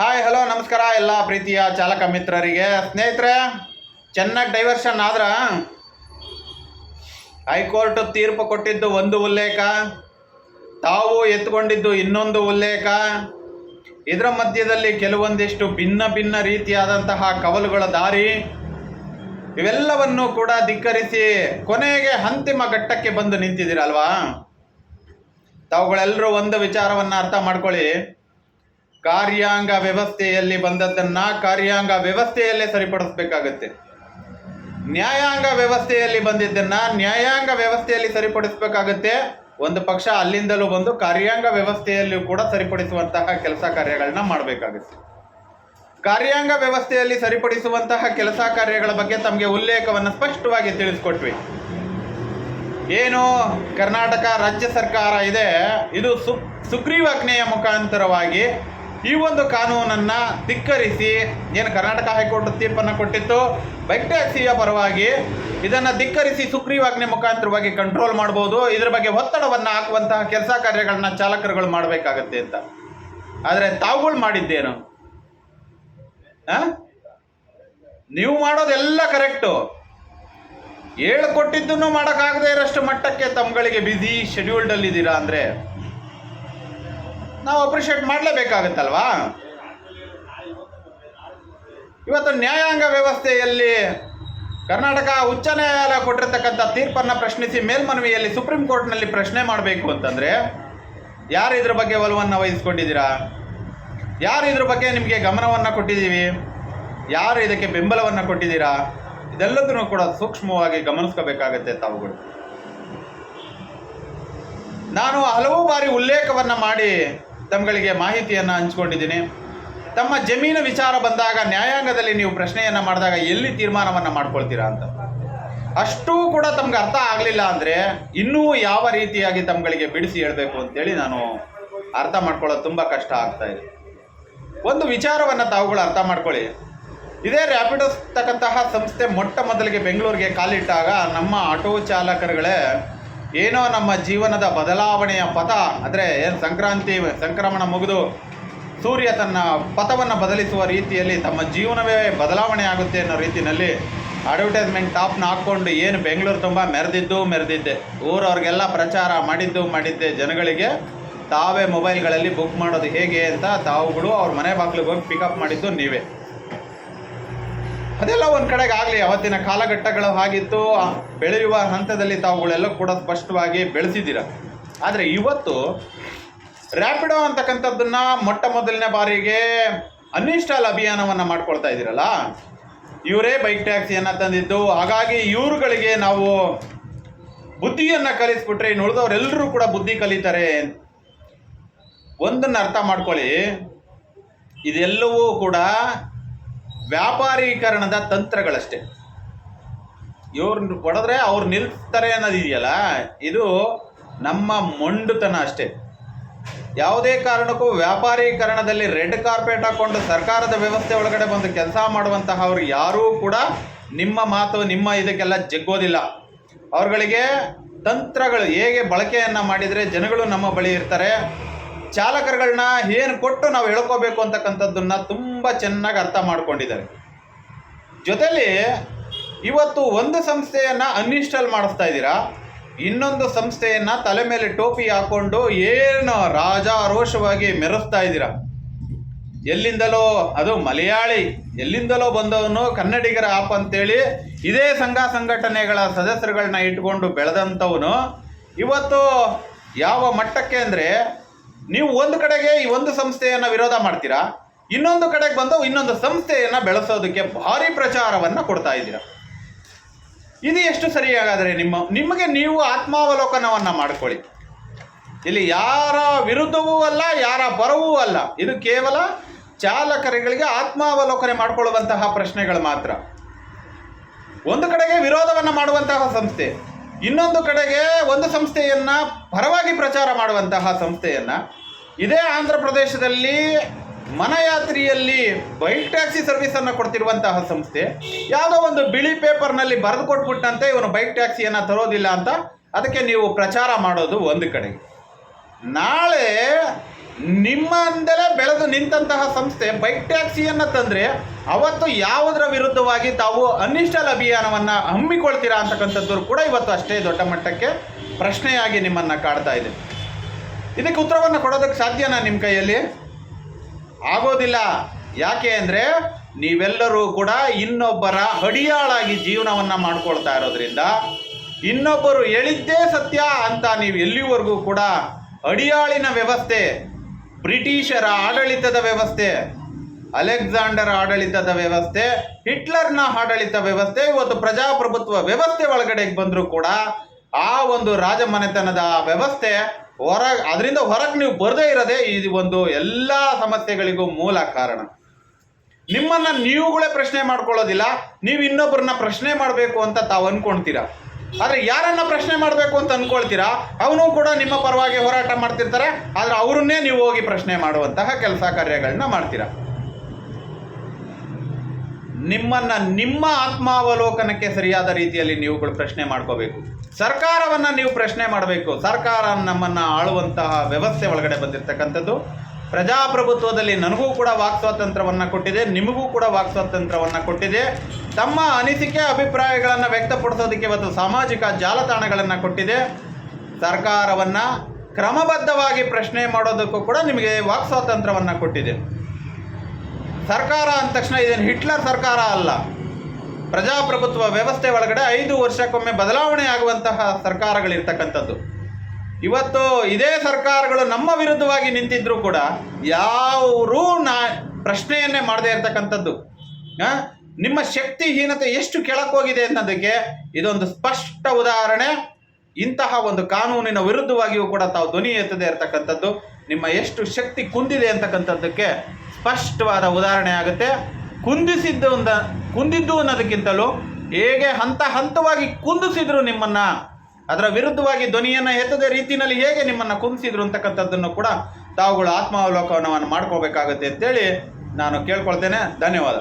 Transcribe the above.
Hi hello ನಮಸ್ಕಾರ ಎಲ್ಲ ಪ್ರೀತಿಯ ಚಾಲಕ ಮಿತ್ರರಿಗೆ. ಸ್ನೇಹಿತರೆ, ಚೆನ್ನಾಗಿ ಡೈವರ್ಷನ್ ಆದ್ರ ಹೈಕೋರ್ಟ್ ತೀರ್ಪು ಕೊಟ್ಟಿದ್ದು ಒಂದು ಉಲ್ಲೇಖ, ತಾವು ಎತ್ಕೊಂಡಿದ್ದು ಇನ್ನೊಂದು ಉಲ್ಲೇಖ. ಇದರ ಮಧ್ಯದಲ್ಲಿ ಕೆಲವೊಂದಿಷ್ಟು ಭಿನ್ನ ಭಿನ್ನ ರೀತಿಯಾದಂತಹ ಕವಲುಗಳ ದಾರಿ, ಇವೆಲ್ಲವನ್ನು ಕೂಡ ಧಿಕ್ಕರಿಸಿ ಕೊನೆಗೆ ಅಂತಿಮ ಘಟ್ಟಕ್ಕೆ ಬಂದು ನಿಂತಿದ್ದೀರಲ್ವಾ. ತಾವುಗಳೆಲ್ಲರೂ ಒಂದು ವಿಚಾರವನ್ನು ಅರ್ಥ ಮಾಡ್ಕೊಳ್ಳಿ. ಕಾರ್ಯಾಂಗ ವ್ಯವಸ್ಥೆಯಲ್ಲಿ ಬಂದದ್ದನ್ನ ಕಾರ್ಯಾಂಗ ವ್ಯವಸ್ಥೆಯಲ್ಲೇ ಸರಿಪಡಿಸಬೇಕಾಗುತ್ತೆ. ನ್ಯಾಯಾಂಗ ವ್ಯವಸ್ಥೆಯಲ್ಲಿ ಬಂದಿದ್ದನ್ನ ನ್ಯಾಯಾಂಗ ವ್ಯವಸ್ಥೆಯಲ್ಲಿ ಸರಿಪಡಿಸಬೇಕಾಗುತ್ತೆ. ಒಂದು ಪಕ್ಷ ಅಲ್ಲಿಂದಲೂ ಬಂದು ಕಾರ್ಯಾಂಗ ವ್ಯವಸ್ಥೆಯಲ್ಲಿಯೂ ಕೂಡ ಸರಿಪಡಿಸುವಂತಹ ಕೆಲಸ ಕಾರ್ಯಗಳನ್ನ ಮಾಡಬೇಕಾಗುತ್ತೆ. ಕಾರ್ಯಾಂಗ ವ್ಯವಸ್ಥೆಯಲ್ಲಿ ಸರಿಪಡಿಸುವಂತಹ ಕೆಲಸ ಕಾರ್ಯಗಳ ಬಗ್ಗೆ ತಮಗೆ ಉಲ್ಲೇಖವನ್ನು ಸ್ಪಷ್ಟವಾಗಿ ತಿಳಿಸ್ಕೊಟ್ವಿ. ಏನು ಕರ್ನಾಟಕ ರಾಜ್ಯ ಸರ್ಕಾರ ಇದೆ, ಇದು ಸುಗ್ರೀವಾಜ್ಞೆಯ ಮುಖಾಂತರವಾಗಿ ಈ ಒಂದು ಕಾನೂನನ್ನು ಧಿಕ್ಕರಿಸಿ, ಏನು ಕರ್ನಾಟಕ ಹೈಕೋರ್ಟ್ ತೀರ್ಪನ್ನು ಕೊಟ್ಟಿತ್ತು ಬೈಕ್ ಟ್ಯಾಕ್ಸಿಯ ಪರವಾಗಿ, ಇದನ್ನು ಧಿಕ್ಕರಿಸಿ ಸುಗ್ರೀವಾಜ್ಞೆ ಮುಖಾಂತರವಾಗಿ ಕಂಟ್ರೋಲ್ ಮಾಡ್ಬೋದು. ಇದ್ರ ಬಗ್ಗೆ ಒತ್ತಡವನ್ನು ಹಾಕುವಂತಹ ಕೆಲಸ ಕಾರ್ಯಗಳನ್ನ ಚಾಲಕರುಗಳು ಮಾಡಬೇಕಾಗತ್ತೆ ಅಂತ. ಆದರೆ ತಾವುಗಳು ಮಾಡಿದ್ದೇನು? ನೀವು ಮಾಡೋದೆಲ್ಲ ಕರೆಕ್ಟು, ಹೇಳ್ಕೊಟ್ಟಿದ್ದನ್ನು ಮಾಡೋಕ್ಕಾಗದೇ ಇರೋಷ್ಟು ಮಟ್ಟಕ್ಕೆ ತಮ್ಮಗಳಿಗೆ ಬ್ಯುಸಿ ಶೆಡ್ಯೂಲ್ಡಲ್ಲಿದ್ದೀರಾ ಅಂದರೆ ನಾವು ಅಪ್ರಿಷಿಯೇಟ್ ಮಾಡಲೇಬೇಕಾಗತ್ತಲ್ವಾ. ಇವತ್ತು ನ್ಯಾಯಾಂಗ ವ್ಯವಸ್ಥೆಯಲ್ಲಿ ಕರ್ನಾಟಕ ಉಚ್ಚ ನ್ಯಾಯಾಲಯ ಕೊಟ್ಟಿರ್ತಕ್ಕಂಥ ತೀರ್ಪನ್ನು ಪ್ರಶ್ನಿಸಿ ಮೇಲ್ಮನವಿಯಲ್ಲಿ ಸುಪ್ರೀಂ ಕೋರ್ಟ್ನಲ್ಲಿ ಪ್ರಶ್ನೆ ಮಾಡಬೇಕು ಅಂತಂದರೆ ಯಾರು ಇದ್ರ ಬಗ್ಗೆ ಒಲವನ್ನು ವಹಿಸ್ಕೊಂಡಿದ್ದೀರಾ? ಯಾರು ಇದ್ರ ಬಗ್ಗೆ ನಿಮಗೆ ಗಮನವನ್ನು ಕೊಟ್ಟಿದ್ದೀವಿ? ಯಾರು ಇದಕ್ಕೆ ಬೆಂಬಲವನ್ನು ಕೊಟ್ಟಿದ್ದೀರಾ? ಇದೆಲ್ಲದನ್ನು ಕೂಡ ಸೂಕ್ಷ್ಮವಾಗಿ ಗಮನಿಸ್ಕೋಬೇಕಾಗತ್ತೆ ತಾವುಗಳು. ನಾನು ಹಲವು ಬಾರಿ ಉಲ್ಲೇಖವನ್ನು ಮಾಡಿ ತಮ್ಮಗಳಿಗೆ ಮಾಹಿತಿಯನ್ನು ಹಂಚ್ಕೊಂಡಿದ್ದೀನಿ. ತಮ್ಮ ಜಮೀನು ವಿಚಾರ ಬಂದಾಗ ನ್ಯಾಯಾಂಗದಲ್ಲಿ ನೀವು ಪ್ರಶ್ನೆಯನ್ನು ಮಾಡಿದಾಗ ಎಲ್ಲಿ ತೀರ್ಮಾನವನ್ನು ಮಾಡ್ಕೊಳ್ತೀರಾ ಅಂತ ಅಷ್ಟೂ ಕೂಡ ತಮ್ಗೆ ಅರ್ಥ ಆಗಲಿಲ್ಲ ಅಂದರೆ ಇನ್ನೂ ಯಾವ ರೀತಿಯಾಗಿ ತಮ್ಮಗಳಿಗೆ ಬಿಡಿಸಿ ಹೇಳಬೇಕು ಅಂತೇಳಿ ನಾನು ಅರ್ಥ ಮಾಡ್ಕೊಳ್ಳೋದು ತುಂಬ ಕಷ್ಟ ಆಗ್ತಾ ಇದೆ. ಒಂದು ವಿಚಾರವನ್ನು ತಾವುಗಳು ಅರ್ಥ ಮಾಡ್ಕೊಳ್ಳಿ. ಇದೇ ರ್ಯಾಪಿಡೋಸ್ ತಕ್ಕಂತಹ ಸಂಸ್ಥೆ ಮೊಟ್ಟ ಮೊದಲಿಗೆ ಬೆಂಗಳೂರಿಗೆ ಕಾಲಿಟ್ಟಾಗ ನಮ್ಮ ಆಟೋ ಚಾಲಕರುಗಳೇ ಏನೋ ನಮ್ಮ ಜೀವನದ ಬದಲಾವಣೆಯ ಪಥ, ಅಂದರೆ ಏನು ಸಂಕ್ರಮಣ ಮುಗಿದು ಸೂರ್ಯ ತನ್ನ ಪಥವನ್ನು ಬದಲಿಸುವ ರೀತಿಯಲ್ಲಿ ತಮ್ಮ ಜೀವನವೇ ಬದಲಾವಣೆ ಆಗುತ್ತೆ ಅನ್ನೋ ರೀತಿಯಲ್ಲಿ ಅಡ್ವರ್ಟೈಸ್ಮೆಂಟ್ ಟಾಪ್ನ ಹಾಕ್ಕೊಂಡು ಏನು ಬೆಂಗಳೂರು ತುಂಬ ಮೆರೆದಿದ್ದೆ, ಊರವ್ರಿಗೆಲ್ಲ ಪ್ರಚಾರ ಮಾಡಿದ್ದೆ. ಜನಗಳಿಗೆ ತಾವೇ ಮೊಬೈಲ್ಗಳಲ್ಲಿ ಬುಕ್ ಮಾಡೋದು ಹೇಗೆ ಅಂತ ತಾವುಗಳು ಅವ್ರ ಮನೆ ಬಾಗಿಲಿಗೆ ಹೋಗಿ ಪಿಕಪ್ ಮಾಡಿದ್ದು ನೀವೇ. ಅದೆಲ್ಲ ಒಂದು ಕಡೆಗೆ ಆಗಲಿ, ಅವತ್ತಿನ ಕಾಲಘಟ್ಟಗಳು ಆಗಿತ್ತು. ಬೆಳೆಯುವ ಹಂತದಲ್ಲಿ ತಾವುಗಳೆಲ್ಲ ಕೂಡ ಸ್ಪಷ್ಟವಾಗಿ ಬೆಳೆಸಿದ್ದೀರ. ಆದರೆ ಇವತ್ತು ರ್ಯಾಪಿಡೋ ಅಂತಕ್ಕಂಥದ್ದನ್ನು ಮೊಟ್ಟ ಮೊದಲನೇ ಬಾರಿಗೆ ಅನ್ಇನ್ಸ್ಟಾಲ್ ಅಭಿಯಾನವನ್ನು ಮಾಡ್ಕೊಳ್ತಾ ಇದ್ದೀರಲ್ಲ, ಇವರೇ ಬೈಕ್ ಟ್ಯಾಕ್ಸಿಯನ್ನು ತಂದಿದ್ದು. ಹಾಗಾಗಿ ಇವ್ರುಗಳಿಗೆ ನಾವು ಬುದ್ಧಿಯನ್ನು ಕಲಿಸ್ಬಿಟ್ರೆ ಇನ್ನು ಉಳಿದವರೆಲ್ಲರೂ ಕೂಡ ಬುದ್ಧಿ ಕಲಿತಾರೆ. ಒಂದನ್ನು ಅರ್ಥ ಮಾಡ್ಕೊಳ್ಳಿ, ಇದೆಲ್ಲವೂ ಕೂಡ ವ್ಯಾಪಾರೀಕರಣದ ತಂತ್ರಗಳಷ್ಟೇ. ಇವ್ರನ್ನ ಹೊಡೆದ್ರೆ ಅವ್ರು ನಿಲ್ತಾರೆ ಅನ್ನೋದಿದೆಯಲ್ಲ, ಇದು ನಮ್ಮ ಮೊಂಡುತನ ಅಷ್ಟೇ. ಯಾವುದೇ ಕಾರಣಕ್ಕೂ ವ್ಯಾಪಾರೀಕರಣದಲ್ಲಿ ರೆಡ್ ಕಾರ್ಪೆಟ್ ಹಾಕ್ಕೊಂಡು ಸರ್ಕಾರದ ವ್ಯವಸ್ಥೆ ಒಳಗಡೆ ಬಂದು ಕೆಲಸ ಮಾಡುವಂತಹ ಅವರು ಯಾರೂ ಕೂಡ ನಿಮ್ಮ ಮಾತು ನಿಮ್ಮ ಇದಕ್ಕೆಲ್ಲ ಜಗ್ಗೋದಿಲ್ಲ. ಅವ್ರುಗಳಿಗೆ ತಂತ್ರಗಳು ಹೇಗೆ ಬಳಕೆಯನ್ನು ಮಾಡಿದರೆ ಜನಗಳು ನಮ್ಮ ಬಳಿ ಇರ್ತಾರೆ, ಚಾಲಕರುಗಳನ್ನ ಏನು ಕೊಟ್ಟು ನಾವು ಹೇಳ್ಕೋಬೇಕು ಅಂತಕ್ಕಂಥದ್ದನ್ನು ತುಂಬ ಚೆನ್ನಾಗಿ ಅರ್ಥ ಮಾಡ್ಕೊಂಡಿದ್ದಾರೆ. ಜೊತೆಲಿ ಇವತ್ತು ಒಂದು ಸಂಸ್ಥೆಯನ್ನು ಅನ್ಇನ್ಸ್ಟಾಲ್ ಮಾಡಿಸ್ತಾ ಇದ್ದೀರಾ, ಇನ್ನೊಂದು ಸಂಸ್ಥೆಯನ್ನು ತಲೆ ಮೇಲೆ ಟೋಪಿ ಹಾಕ್ಕೊಂಡು ಏನು ರಾಜಾರೋಷವಾಗಿ ಮೆರೆಸ್ತಾ ಇದ್ದೀರಾ. ಎಲ್ಲಿಂದಲೋ, ಅದು ಮಲಯಾಳಿ, ಎಲ್ಲಿಂದಲೋ ಬಂದವನು ಕನ್ನಡಿಗರ ಆಪ್ ಅಂತೇಳಿ ಇದೇ ಸಂಘ ಸಂಘಟನೆಗಳ ಸದಸ್ಯರುಗಳನ್ನ ಇಟ್ಕೊಂಡು ಬೆಳೆದಂಥವನು ಇವತ್ತು ಯಾವ ಮಟ್ಟಕ್ಕೆ ಅಂದರೆ, ನೀವು ಒಂದು ಕಡೆಗೆ ಈ ಒಂದು ಸಂಸ್ಥೆಯನ್ನು ವಿರೋಧ ಮಾಡ್ತೀರಾ, ಇನ್ನೊಂದು ಕಡೆಗೆ ಬಂದು ಇನ್ನೊಂದು ಸಂಸ್ಥೆಯನ್ನು ಬೆಳೆಸೋದಕ್ಕೆ ಭಾರಿ ಪ್ರಚಾರವನ್ನು ಕೊಡ್ತಾ ಇದ್ದೀರಾ. ಇದು ಎಷ್ಟು ಸರಿಯಾಗಾದರೆ ನಿಮಗೆ ನೀವು ಆತ್ಮಾವಲೋಕನವನ್ನು ಮಾಡ್ಕೊಳ್ಳಿ. ಇಲ್ಲಿ ಯಾರ ವಿರುದ್ಧವೂ ಅಲ್ಲ, ಯಾರ ಪರವೂ ಅಲ್ಲ. ಇದು ಕೇವಲ ಚಾಲಕರುಗಳಿಗೆ ಆತ್ಮಾವಲೋಕನೆ ಮಾಡಿಕೊಳ್ಳುವಂತಹ ಪ್ರಶ್ನೆಗಳು ಮಾತ್ರ. ಒಂದು ಕಡೆಗೆ ವಿರೋಧವನ್ನು ಮಾಡುವಂತಹ ಸಂಸ್ಥೆ, ಇನ್ನೊಂದು ಕಡೆಗೆ ಒಂದು ಸಂಸ್ಥೆಯನ್ನು ಪರವಾಗಿ ಪ್ರಚಾರ ಮಾಡುವಂತಹ ಸಂಸ್ಥೆಯನ್ನು, ಇದೇ ಆಂಧ್ರ ಪ್ರದೇಶದಲ್ಲಿ ಮನಯಾತ್ರಿಯಲ್ಲಿ ಬೈಕ್ ಟ್ಯಾಕ್ಸಿ ಸರ್ವಿಸನ್ನು ಕೊಡ್ತಿರುವಂತಹ ಸಂಸ್ಥೆ ಯಾವುದೋ ಒಂದು ಬಿಳಿ ಪೇಪರ್ನಲ್ಲಿ ಬರೆದು ಕೊಟ್ಬಿಟ್ಟಂತೆ ಇವನು ಬೈಕ್ ಟ್ಯಾಕ್ಸಿಯನ್ನು ತರೋದಿಲ್ಲ ಅಂತ ಅದಕ್ಕೆ ನೀವು ಪ್ರಚಾರ ಮಾಡೋದು ಒಂದು ಕಡೆಗೆ. ನಾಳೆ ನಿಮ್ಮಿಂದಲೇ ಬೆಳೆದು ನಿಂತಹ ಸಂಸ್ಥೆ ಬೈಕ್ ಟ್ಯಾಕ್ಸಿಯನ್ನು ತಂದರೆ ಅವತ್ತು ಯಾವುದರ ವಿರುದ್ಧವಾಗಿ ತಾವು ಅನ್ಇನ್ಸ್ಟಾಲ್ ಅಭಿಯಾನವನ್ನು ಹಮ್ಮಿಕೊಳ್ತೀರಾ ಅಂತಕ್ಕಂಥದ್ದು ಕೂಡ ಇವತ್ತು ಅಷ್ಟೇ ದೊಡ್ಡ ಮಟ್ಟಕ್ಕೆ ಪ್ರಶ್ನೆಯಾಗಿ ನಿಮ್ಮನ್ನು ಕಾಡ್ತಾ ಇದೆ. ಇದಕ್ಕೆ ಉತ್ತರವನ್ನು ಕೊಡೋದಕ್ಕೆ ಸಾಧ್ಯನಾ ನಿಮ್ಮ ಕೈಯಲ್ಲಿ? ಆಗೋದಿಲ್ಲ. ಯಾಕೆ ಅಂದರೆ ನೀವೆಲ್ಲರೂ ಕೂಡ ಇನ್ನೊಬ್ಬರ ಅಡಿಯಾಳಾಗಿ ಜೀವನವನ್ನು ಮಾಡ್ಕೊಳ್ತಾ ಇರೋದ್ರಿಂದ, ಇನ್ನೊಬ್ಬರು ಹೇಳಿದ್ದೇ ಸತ್ಯ ಅಂತ ನೀವು ಎಲ್ಲಿವರೆಗೂ ಕೂಡ ಅಡಿಯಾಳಿನ ವ್ಯವಸ್ಥೆ, ಬ್ರಿಟಿಷರ ಆಡಳಿತದ ವ್ಯವಸ್ಥೆ, ಅಲೆಕ್ಸಾಂಡರ್ ಆಡಳಿತದ ವ್ಯವಸ್ಥೆ, ಹಿಟ್ಲರ್ನ ಆಡಳಿತ ವ್ಯವಸ್ಥೆ, ಇವತ್ತು ಪ್ರಜಾಪ್ರಭುತ್ವ ವ್ಯವಸ್ಥೆ ಒಳಗಡೆ ಬಂದರೂ ಕೂಡ ಆ ಒಂದು ರಾಜಮನೆತನದ ವ್ಯವಸ್ಥೆ ಅದರಿಂದ ಹೊರಗೆ ನೀವು ಬರದೇ ಇರೋದೇ ಇದು ಒಂದು ಎಲ್ಲ ಸಮಸ್ಯೆಗಳಿಗೂ ಮೂಲ ಕಾರಣ. ನಿಮ್ಮನ್ನು ನೀವುಗಳೇ ಪ್ರಶ್ನೆ ಮಾಡ್ಕೊಳ್ಳೋದಿಲ್ಲ, ನೀವು ಇನ್ನೊಬ್ಬರನ್ನ ಪ್ರಶ್ನೆ ಮಾಡಬೇಕು ಅಂತ ತಾವು ಅಂದ್ಕೊಳ್ತೀರಾ. ಆದರೆ ಯಾರನ್ನ ಪ್ರಶ್ನೆ ಮಾಡಬೇಕು ಅಂತ ಅಂದ್ಕೊಳ್ತೀರಾ ಅವನು ಕೂಡ ನಿಮ್ಮ ಪರವಾಗಿ ಹೋರಾಟ ಮಾಡ್ತಿರ್ತಾರೆ, ಆದರೆ ಅವರನ್ನೇ ನೀವು ಹೋಗಿ ಪ್ರಶ್ನೆ ಮಾಡುವಂತಹ ಕೆಲಸ ಕಾರ್ಯಗಳನ್ನ ಮಾಡ್ತೀರಾ. ನಿಮ್ಮನ್ನು ನಿಮ್ಮ ಆತ್ಮಾವಲೋಕನಕ್ಕೆ ಸರಿಯಾದ ರೀತಿಯಲ್ಲಿ ನೀವುಗಳು ಪ್ರಶ್ನೆ ಮಾಡ್ಕೋಬೇಕು. ಸರ್ಕಾರವನ್ನು ನೀವು ಪ್ರಶ್ನೆ ಮಾಡಬೇಕು. ಸರ್ಕಾರ ನಮ್ಮನ್ನು ಆಳುವಂತಹ ವ್ಯವಸ್ಥೆ ಒಳಗಡೆ ಬಂದಿರತಕ್ಕಂಥದ್ದು. ಪ್ರಜಾಪ್ರಭುತ್ವದಲ್ಲಿ ನನಗೂ ಕೂಡ ವಾಕ್ ಸ್ವಾತಂತ್ರ್ಯವನ್ನು ಕೊಟ್ಟಿದೆ, ನಿಮಗೂ ಕೂಡ ವಾಕ್ ಸ್ವಾತಂತ್ರ್ಯವನ್ನು ಕೊಟ್ಟಿದೆ. ತಮ್ಮ ಅನಿಸಿಕೆ ಅಭಿಪ್ರಾಯಗಳನ್ನು ವ್ಯಕ್ತಪಡಿಸೋದಕ್ಕೆ ಇವತ್ತು ಸಾಮಾಜಿಕ ಜಾಲತಾಣಗಳನ್ನು ಕೊಟ್ಟಿದೆ. ಸರ್ಕಾರವನ್ನು ಕ್ರಮಬದ್ಧವಾಗಿ ಪ್ರಶ್ನೆ ಮಾಡೋದಕ್ಕೂ ಕೂಡ ನಿಮಗೆ ವಾಕ್ ಸ್ವಾತಂತ್ರ್ಯವನ್ನು ಕೊಟ್ಟಿದೆ. ಸರ್ಕಾರ ಅಂದ ತಕ್ಷಣ ಇದೇನು ಹಿಟ್ಲರ್ ಸರ್ಕಾರ ಅಲ್ಲ. ಪ್ರಜಾಪ್ರಭುತ್ವ ವ್ಯವಸ್ಥೆ ಒಳಗಡೆ 5 ವರ್ಷಕ್ಕೊಮ್ಮೆ ಬದಲಾವಣೆ ಆಗುವಂತಹ ಸರ್ಕಾರಗಳಿರ್ತಕ್ಕಂಥದ್ದು. ಇವತ್ತು ಇದೇ ಸರ್ಕಾರಗಳು ನಮ್ಮ ವಿರುದ್ಧವಾಗಿ ನಿಂತಿದ್ರೂ ಕೂಡ ಯಾರೂ ಪ್ರಶ್ನೆಯನ್ನೇ ಮಾಡದೇ ಇರತಕ್ಕಂಥದ್ದು. ನಿಮ್ಮ ಶಕ್ತಿಹೀನತೆ ಎಷ್ಟು ಕೆಳಕೋಗಿದೆ ಅನ್ನೋದಕ್ಕೆ ಇದೊಂದು ಸ್ಪಷ್ಟ ಉದಾಹರಣೆ. ಇಂತಹ ಒಂದು ಕಾನೂನಿನ ವಿರುದ್ಧವಾಗಿಯೂ ಕೂಡ ತಾವು ಧ್ವನಿ ಎತ್ತದೇ ಇರತಕ್ಕಂಥದ್ದು ನಿಮ್ಮ ಎಷ್ಟು ಶಕ್ತಿ ಕುಂದಿದೆ ಅಂತಕ್ಕಂಥದ್ದಕ್ಕೆ ಸ್ಪಷ್ಟವಾದ ಉದಾಹರಣೆ ಆಗುತ್ತೆ. ಕುಂದಿದ್ದು ಅನ್ನೋದಕ್ಕಿಂತಲೂ ಹೇಗೆ ಹಂತವಾಗಿ ಕುಂದಿಸಿದ್ರು ನಿಮ್ಮನ್ನು, ಅದರ ವಿರುದ್ಧವಾಗಿ ಧ್ವನಿಯನ್ನು ಎತ್ತದ ರೀತಿಯಲ್ಲಿ ಹೇಗೆ ನಿಮ್ಮನ್ನು ಕುಂದಿಸಿದ್ರು ಅಂತಕ್ಕಂಥದ್ದನ್ನು ಕೂಡ ತಾವುಗಳು ಆತ್ಮಾವಲೋಕನವನ್ನು ಮಾಡ್ಕೋಬೇಕಾಗುತ್ತೆ ಅಂತೇಳಿ ನಾನು ಕೇಳ್ಕೊಳ್ತೇನೆ. ಧನ್ಯವಾದ.